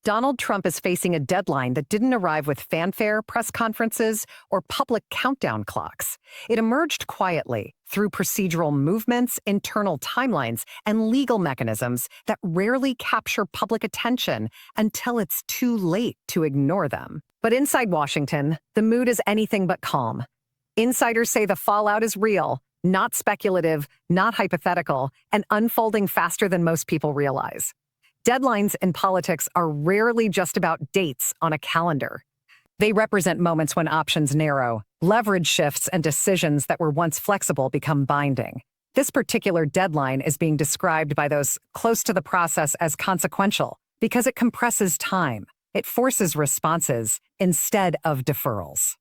Donald Trump is facing a deadline that didn't arrive with fanfare, press conferences, or public countdown clocks. It emerged quietly through procedural movements, internal timelines, and legal mechanisms that rarely capture public attention until it's too late to ignore them. But inside Washington, the mood is anything but calm. Insiders say the fallout is real, not speculative, not hypothetical, and unfolding faster than most people realize. Deadlines in politics are rarely just about dates on a calendar. They represent moments when options narrow, leverage shifts, and decisions that were once flexible become binding. This particular deadline is being described by those close to the process as consequential because it compresses time. It forces responses instead of deferrals.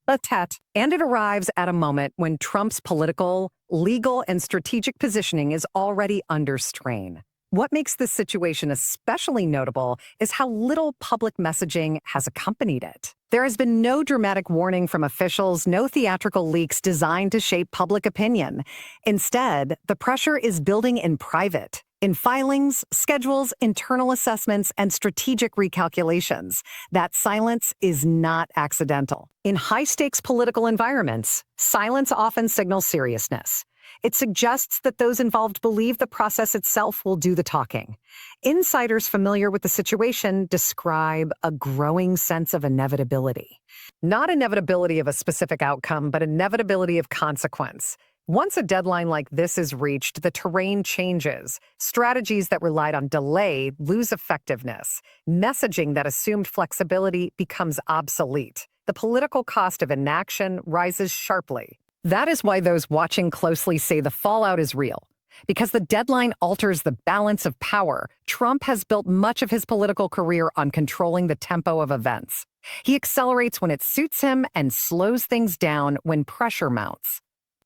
And it arrives at a moment when Trump's political, legal, and strategic positioning is already under strain. What makes this situation especially notable is how little public messaging has accompanied it. There has been no dramatic warning from officials, no theatrical leaks designed to shape public opinion. Instead, the pressure is building in private, in filings, schedules, internal assessments, and strategic recalculations. That silence is not accidental. In high-stakes political environments, silence often signals seriousness. It suggests that those involved believe the process itself will do the talking. Insiders familiar with the situation describe a growing sense of inevitability. Not inevitability of a specific outcome, but inevitability of consequence. Once a deadline like this is reached, the terrain changes. Strategies that relied on delay lose effectiveness. Messaging that assumed flexibility becomes obsolete. The political cost of inaction rises sharply. That is why those watching closely say the fallout is real. Because the deadline alters the balance of power, Trump has built much of his political career on controlling the tempo of events. He accelerates when it suits him and slows things down when pressure mounts.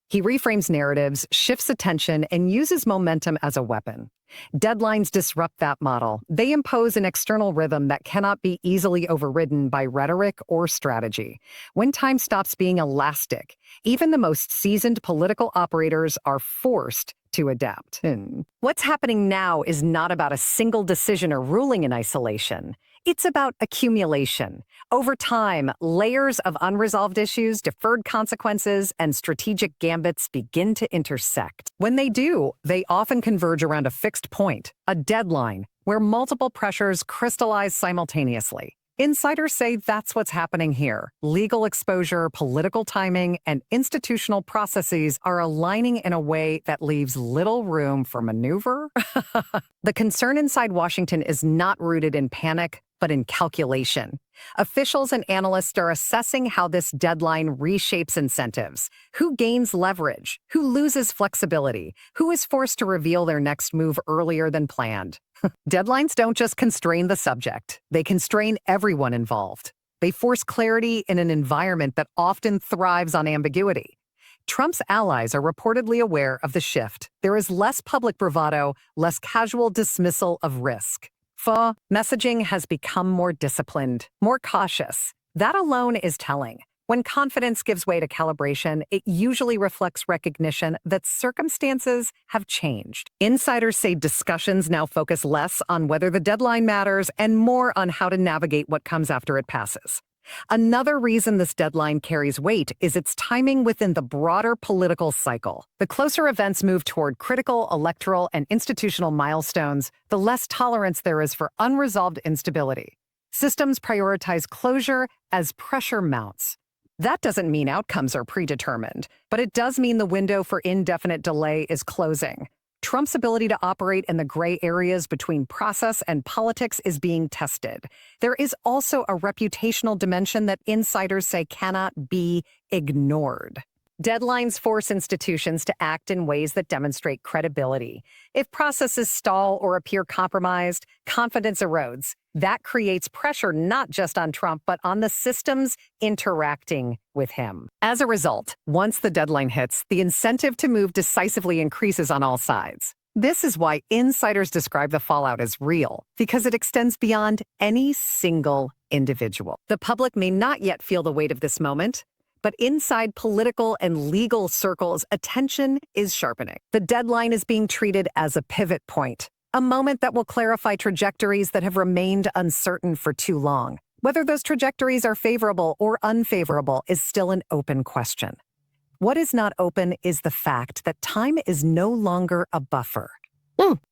He reframes narratives, shifts attention, and uses momentum as a weapon. Deadlines disrupt that model. They impose an external rhythm that cannot be easily overridden by rhetoric or strategy. When time stops being elastic, even the most seasoned political operators are forced to adapt. What's happening now is not about a single decision or ruling in isolation. It's about accumulation. Over time, layers of unresolved issues, deferred consequences, and strategic gambits begin to intersect. When they do, they often converge around a fixed point, a deadline, where multiple pressures crystallize simultaneously. Insiders say that's what's happening here. Legal exposure, political timing, and institutional processes are aligning in a way that leaves little room for maneuver. The concern inside Washington is not rooted in panic, but in calculation. Officials and analysts are assessing how this deadline reshapes incentives. Who gains leverage? Who loses flexibility? Who is forced to reveal their next move earlier than planned? Deadlines don't just constrain the subject. They constrain everyone involved. They force clarity in an environment that often thrives on ambiguity. Trump's allies are reportedly aware of the shift. There is less public bravado, less casual dismissal of risk. Messaging has become more disciplined, more cautious. That alone is telling. When confidence gives way to calibration, it usually reflects recognition that circumstances have changed. Insiders say discussions now focus less on whether the deadline matters and more on how to navigate what comes after it passes. Another reason this deadline carries weight is its timing within the broader political cycle. The closer events move toward critical electoral and institutional milestones, the less tolerance there is for unresolved instability. Systems prioritize closure as pressure mounts. That doesn't mean outcomes are predetermined, but it does mean the window for indefinite delay is closing. Trump's ability to operate in the gray areas between process and politics is being tested. There is also a reputational dimension that insiders say cannot be ignored. Deadlines force institutions to act in ways that demonstrate credibility. If processes stall or appear compromised, confidence erodes. That creates pressure not just on Trump, but on the systems interacting with him. As a result, once the deadline hits, the incentive to move decisively increases on all sides. This is why insiders describe the fallout as real, because it extends beyond any single individual. The public may not yet feel the weight of this moment, but inside political and legal circles, attention is sharpening. The deadline is being treated as a pivot point, a moment that will clarify trajectories that have remained uncertain for too long. Whether those trajectories are favorable or unfavorable is still an open question. What is not open is the fact that time is no longer a buffer.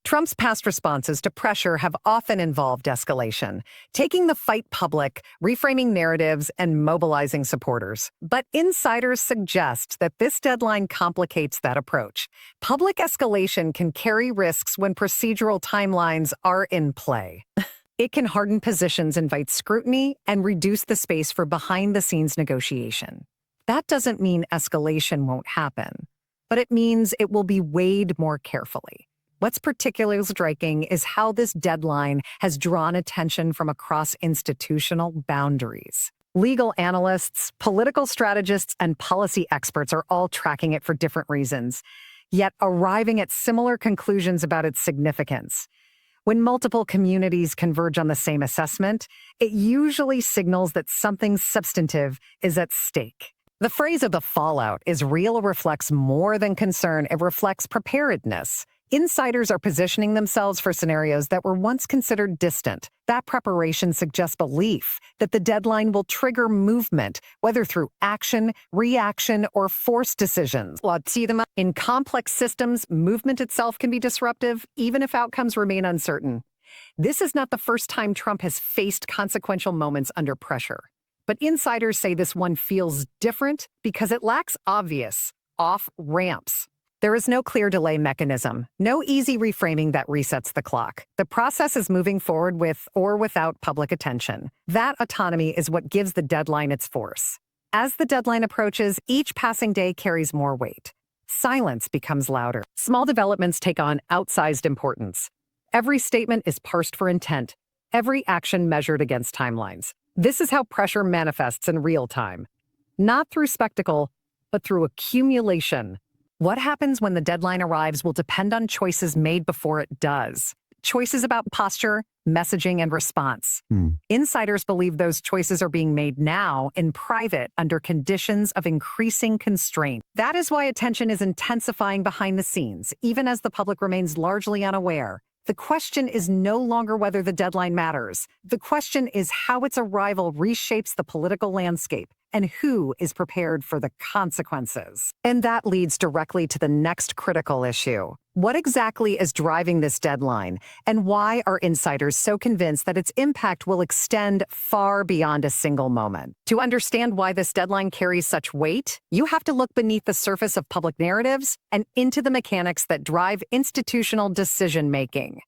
Trump's past responses to pressure have often involved escalation, taking the fight public, reframing narratives, and mobilizing supporters. But insiders suggest that this deadline complicates that approach. Public escalation can carry risks when procedural timelines are in play. It can harden positions, invite scrutiny, and reduce the space for behind-the-scenes negotiation. That doesn't mean escalation won't happen, but it means it will be weighed more carefully. What's particularly striking is how this deadline has drawn attention from across institutional boundaries. Legal analysts, political strategists, and policy experts are all tracking it for different reasons, yet arriving at similar conclusions about its significance. When multiple communities converge on the same assessment, it usually signals that something substantive is at stake. The phrase of the fallout is real reflects more than concern, it reflects preparedness. Insiders are positioning themselves for scenarios that were once considered distant. That preparation suggests belief that the deadline will trigger movement, whether through action, reaction, or forced decisions. In complex systems, movement itself can be disruptive, even if outcomes remain uncertain. This is not the first time Trump has faced consequential moments under pressure. But insiders say this one feels different because it lacks obvious off-ramps. There is no clear delay mechanism, no easy reframing that resets the clock. The process is moving forward with or without public attention. That autonomy is what gives the deadline its force. As the deadline approaches, each passing day carries more weight. Silence becomes louder. Small developments take on outsized importance. Every statement is parsed for intent, every action measured against timelines. This is how pressure manifests in real time. Not through spectacle, but through accumulation. What happens when the deadline arrives will depend on choices made before it does. Choices about posture, messaging, and response. Insiders believe those choices are being made now in private under conditions of increasing constraint. That is why attention is intensifying behind the scenes, even as the public remains largely unaware. The question is no longer whether the deadline matters. The question is how its arrival reshapes the political landscape and who is prepared for the consequences. And that leads directly to the next critical issue. What exactly is driving this deadline, and why are insiders so convinced that its impact will extend far beyond a single moment? To understand why this deadline carries such weight, you have to look beneath the surface of public narratives and into the mechanics that drive institutional decision-making.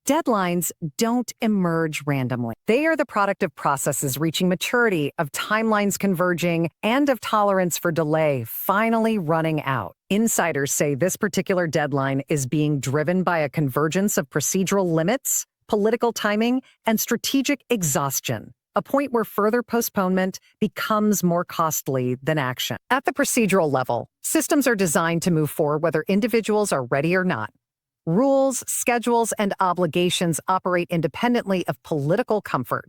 Deadlines don't emerge randomly. They are the product of processes reaching maturity, of timelines converging, and of tolerance for delay finally running out. Insiders say this particular deadline is being driven by a convergence of procedural limits, political timing, and strategic exhaustion, a point where further postponement becomes more costly than action. At the procedural level, systems are designed to move forward whether individuals are ready or not. Rules, schedules, and obligations operate independently of political comfort.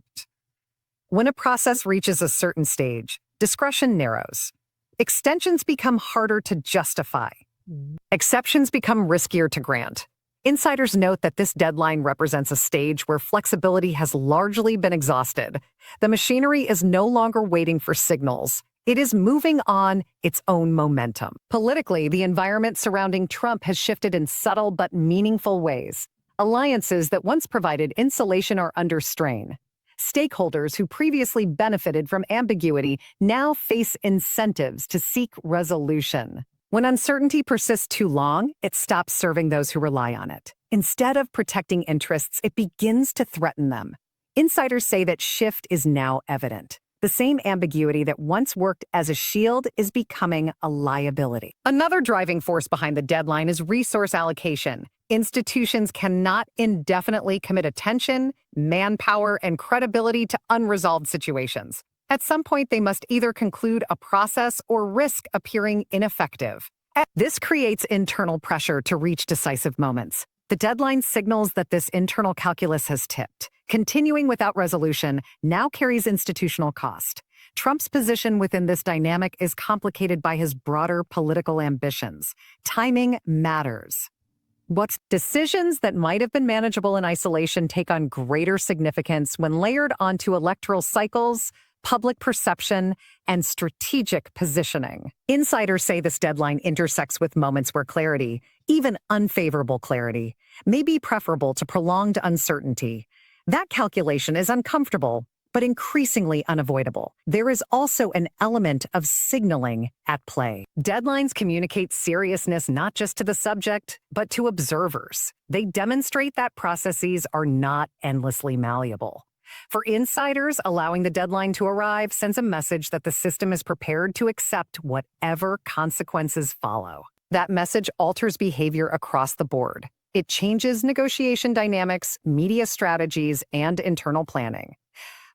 When a process reaches a certain stage, discretion narrows. Extensions become harder to justify. Exceptions become riskier to grant. Insiders note that this deadline represents a stage where flexibility has largely been exhausted. The machinery is no longer waiting for signals. It is moving on its own momentum. Politically, the environment surrounding Trump has shifted in subtle but meaningful ways. Alliances that once provided insulation are under strain. Stakeholders who previously benefited from ambiguity now face incentives to seek resolution. When uncertainty persists too long, it stops serving those who rely on it. Instead of protecting interests, it begins to threaten them. Insiders say that shift is now evident. The same ambiguity that once worked as a shield is becoming a liability. Another driving force behind the deadline is resource allocation. Institutions cannot indefinitely commit attention, manpower, and credibility to unresolved situations. At some point, they must either conclude a process or risk appearing ineffective. This creates internal pressure to reach decisive moments. The deadline signals that this internal calculus has tipped. Continuing without resolution now carries institutional cost. Trump's position within this dynamic is complicated by his broader political ambitions. Timing matters. What's decisions that might have been manageable in isolation take on greater significance when layered onto electoral cycles, public perception, and strategic positioning. Insiders say this deadline intersects with moments where clarity, even unfavorable clarity, may be preferable to prolonged uncertainty. That calculation is uncomfortable, but increasingly unavoidable. There is also an element of signaling at play. Deadlines communicate seriousness not just to the subject, but to observers. They demonstrate that processes are not endlessly malleable. For insiders, allowing the deadline to arrive sends a message that the system is prepared to accept whatever consequences follow. That message alters behavior across the board. It changes negotiation dynamics, media strategies, and internal planning.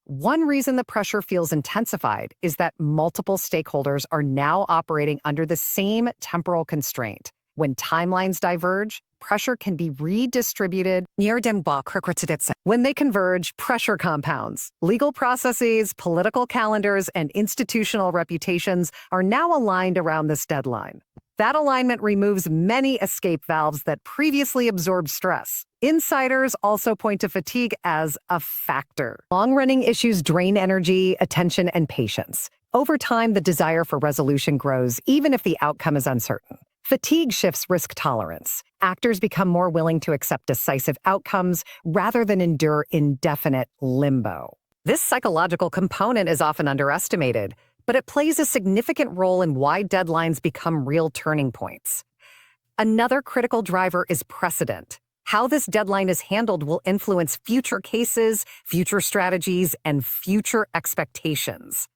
One reason the pressure feels intensified is that multiple stakeholders are now operating under the same temporal constraint. When timelines diverge, pressure can be redistributed. When they converge, pressure compounds. Legal processes, political calendars, and institutional reputations are now aligned around this deadline. That alignment removes many escape valves that previously absorbed stress. Insiders also point to fatigue as a factor. Long-running issues drain energy, attention, and patience. Over time, the desire for resolution grows, even if the outcome is uncertain. Fatigue shifts risk tolerance. Actors become more willing to accept decisive outcomes rather than endure indefinite limbo. This psychological component is often underestimated, but it plays a significant role in why deadlines become real turning points. Another critical driver is precedent. How this deadline is handled will influence future cases, future strategies, and future expectations.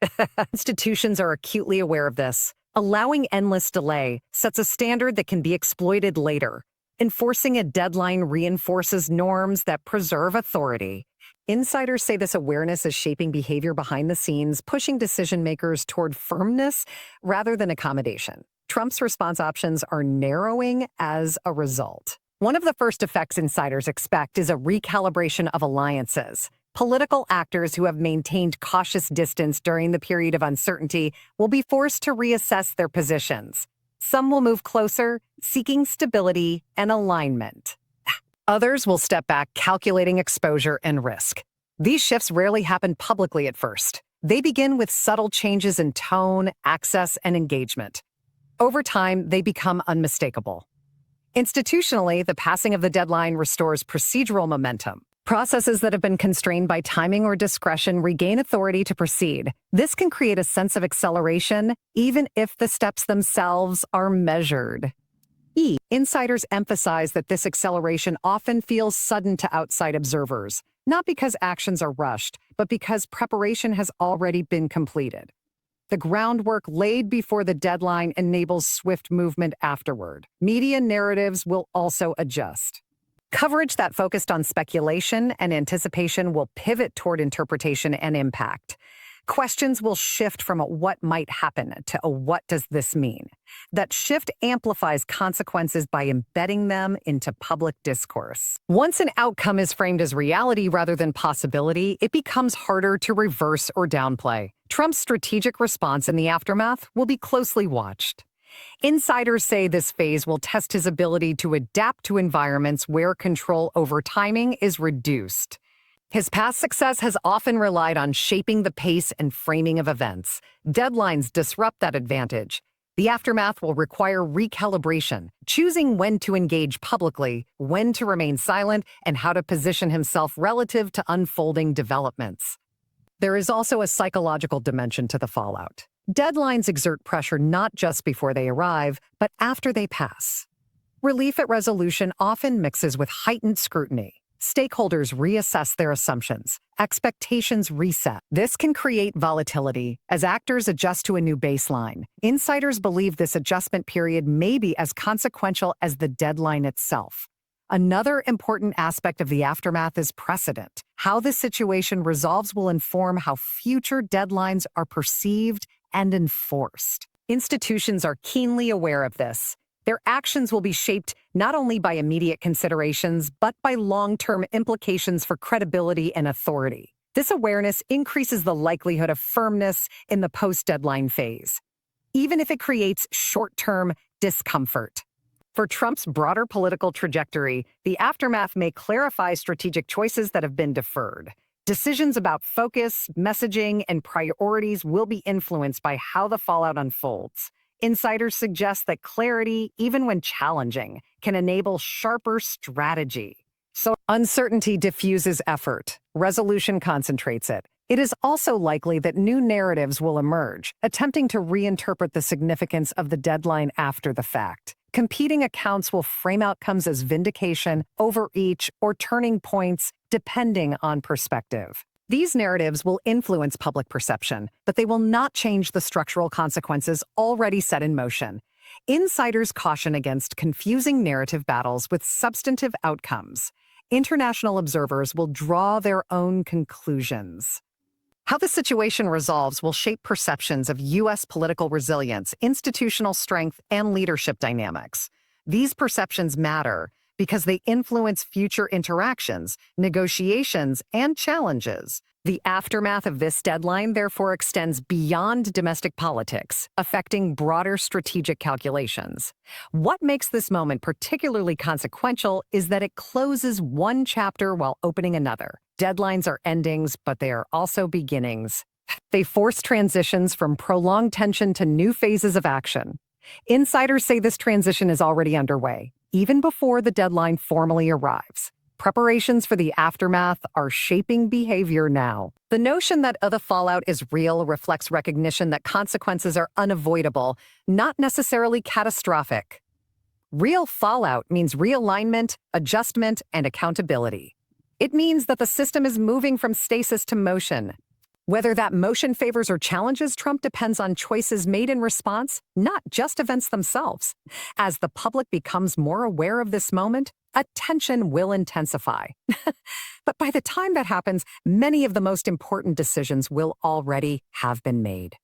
Institutions are acutely aware of this. Allowing endless delay sets a standard that can be exploited later. Enforcing a deadline reinforces norms that preserve authority. Insiders say this awareness is shaping behavior behind the scenes, pushing decision-makers toward firmness rather than accommodation. Trump's response options are narrowing as a result. One of the first effects insiders expect is a recalibration of alliances. Political actors who have maintained cautious distance during the period of uncertainty will be forced to reassess their positions. Some will move closer, seeking stability and alignment. Others will step back, calculating exposure and risk. These shifts rarely happen publicly at first. They begin with subtle changes in tone, access, and engagement. Over time, they become unmistakable. Institutionally, the passing of the deadline restores procedural momentum. Processes that have been constrained by timing or discretion regain authority to proceed. This can create a sense of acceleration, even if the steps themselves are measured. Insiders emphasize that this acceleration often feels sudden to outside observers, not because actions are rushed, but because preparation has already been completed. The groundwork laid before the deadline enables swift movement afterward. Media narratives will also adjust. Coverage that focused on speculation and anticipation will pivot toward interpretation and impact. Questions will shift from a what might happen to a what does this mean. That shift amplifies consequences by embedding them into public discourse. Once an outcome is framed as reality rather than possibility, it becomes harder to reverse or downplay. Trump's strategic response in the aftermath will be closely watched. Insiders say this phase will test his ability to adapt to environments where control over timing is reduced. His past success has often relied on shaping the pace and framing of events. Deadlines disrupt that advantage. The aftermath will require recalibration, choosing when to engage publicly, when to remain silent, and how to position himself relative to unfolding developments. There is also a psychological dimension to the fallout. Deadlines exert pressure not just before they arrive, but after they pass. Relief at resolution often mixes with heightened scrutiny. Stakeholders reassess their assumptions. Expectations reset. This can create volatility as actors adjust to a new baseline. Insiders believe this adjustment period may be as consequential as the deadline itself. Another important aspect of the aftermath is precedent. How this situation resolves will inform how future deadlines are perceived and enforced. Institutions are keenly aware of this. Their actions will be shaped not only by immediate considerations, but by long-term implications for credibility and authority. This awareness increases the likelihood of firmness in the post-deadline phase, even if it creates short-term discomfort. For Trump's broader political trajectory, the aftermath may clarify strategic choices that have been deferred. Decisions about focus, messaging, and priorities will be influenced by how the fallout unfolds. Insiders suggest that clarity, even when challenging, can enable sharper strategy. So uncertainty diffuses effort. Resolution concentrates it. It is also likely that new narratives will emerge, attempting to reinterpret the significance of the deadline after the fact. Competing accounts will frame outcomes as vindication, overreach, or turning points, depending on perspective. These narratives will influence public perception, but they will not change the structural consequences already set in motion. Insiders caution against confusing narrative battles with substantive outcomes. International observers will draw their own conclusions. How the situation resolves will shape perceptions of U.S. political resilience, institutional strength, and leadership dynamics. These perceptions matter because they influence future interactions, negotiations, and challenges. The aftermath of this deadline, therefore, extends beyond domestic politics, affecting broader strategic calculations. What makes this moment particularly consequential is that it closes one chapter while opening another. Deadlines are endings, but they are also beginnings. They force transitions from prolonged tension to new phases of action. Insiders say this transition is already underway, even before the deadline formally arrives. Preparations for the aftermath are shaping behavior now. The notion that the fallout is real reflects recognition that consequences are unavoidable, not necessarily catastrophic. Real fallout means realignment, adjustment, and accountability. It means that the system is moving from stasis to motion. Whether that motion favors or challenges Trump depends on choices made in response, not just events themselves. As the public becomes more aware of this moment, attention will intensify. But by the time that happens, many of the most important decisions will already have been made.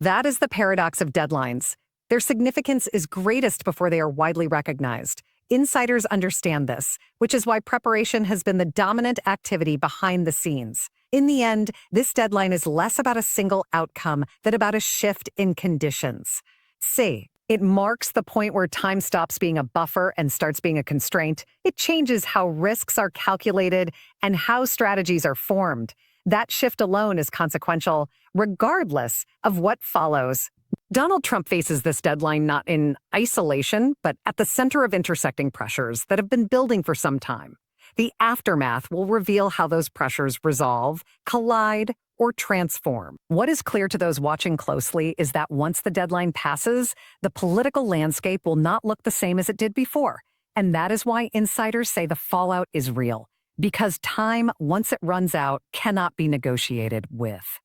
That is the paradox of deadlines. Their significance is greatest before they are widely recognized. Insiders understand this, which is why preparation has been the dominant activity behind the scenes. In the end, this deadline is less about a single outcome than about a shift in conditions. C. It marks the point where time stops being a buffer and starts being a constraint. It changes how risks are calculated and how strategies are formed. That shift alone is consequential, regardless of what follows. Donald Trump faces this deadline not in isolation, but at the center of intersecting pressures that have been building for some time. The aftermath will reveal how those pressures resolve, collide, or transform. What is clear to those watching closely is that once the deadline passes, the political landscape will not look the same as it did before. And that is why insiders say the fallout is real, because time, once it runs out, cannot be negotiated with.